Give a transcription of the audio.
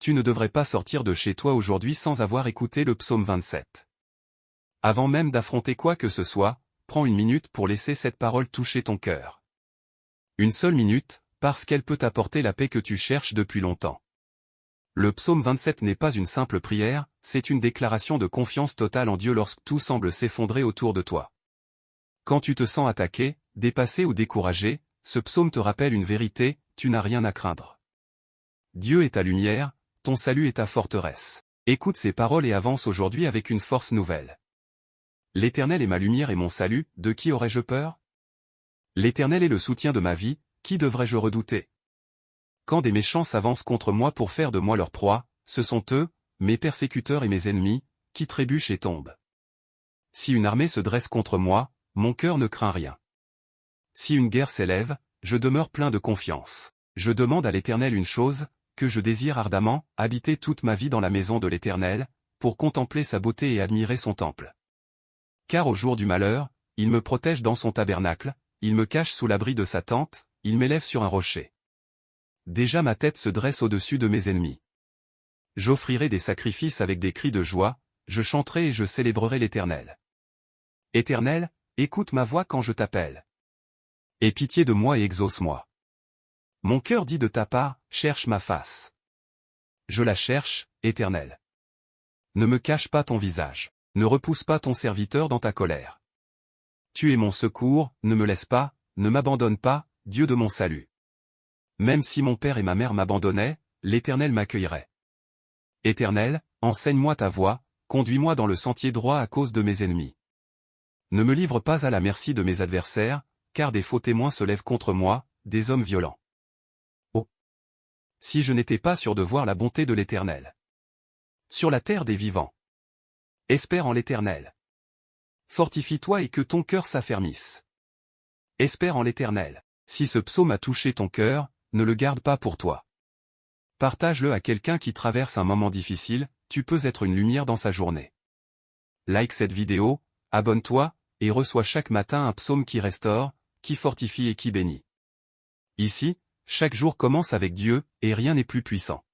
Tu ne devrais pas sortir de chez toi aujourd'hui sans avoir écouté le psaume 27. Avant même d'affronter quoi que ce soit, prends une minute pour laisser cette parole toucher ton cœur. Une seule minute, parce qu'elle peut t'apporter la paix que tu cherches depuis longtemps. Le psaume 27 n'est pas une simple prière, c'est une déclaration de confiance totale en Dieu lorsque tout semble s'effondrer autour de toi. Quand tu te sens attaqué, dépassé ou découragé, ce psaume te rappelle une vérité, tu n'as rien à craindre. Dieu est ta lumière, ton salut est ta forteresse. Écoute ces paroles et avance aujourd'hui avec une force nouvelle. L'Éternel est ma lumière et mon salut, de qui aurais-je peur? L'Éternel est le soutien de ma vie, qui devrais-je redouter? Quand des méchants s'avancent contre moi pour faire de moi leur proie, ce sont eux, mes persécuteurs et mes ennemis, qui trébuchent et tombent. Si une armée se dresse contre moi, mon cœur ne craint rien. Si une guerre s'élève, je demeure plein de confiance. Je demande à l'Éternel une chose, que je désire ardemment, habiter toute ma vie dans la maison de l'Éternel, pour contempler sa beauté et admirer son temple. Car au jour du malheur, il me protège dans son tabernacle, il me cache sous l'abri de sa tente, il m'élève sur un rocher. Déjà ma tête se dresse au-dessus de mes ennemis. J'offrirai des sacrifices avec des cris de joie, je chanterai et je célébrerai l'Éternel. Éternel, écoute ma voix quand je t'appelle. Aie pitié de moi et exauce-moi. Mon cœur dit de ta part, cherche ma face. Je la cherche, Éternel. Ne me cache pas ton visage, ne repousse pas ton serviteur dans ta colère. Tu es mon secours, ne me laisse pas, ne m'abandonne pas, Dieu de mon salut. Même si mon père et ma mère m'abandonnaient, l'Éternel m'accueillerait. Éternel, enseigne-moi ta voie, conduis-moi dans le sentier droit à cause de mes ennemis. Ne me livre pas à la merci de mes adversaires, car des faux témoins se lèvent contre moi, des hommes violents. Oh! Si je n'étais pas sûr de voir la bonté de l'Éternel sur la terre des vivants. Espère en l'Éternel. Fortifie-toi et que ton cœur s'affermisse. Espère en l'Éternel. Si ce psaume a touché ton cœur, ne le garde pas pour toi. Partage-le à quelqu'un qui traverse un moment difficile, tu peux être une lumière dans sa journée. Like cette vidéo, abonne-toi, et reçois chaque matin un psaume qui restaure, qui fortifie et qui bénit. Ici, chaque jour commence avec Dieu, et rien n'est plus puissant.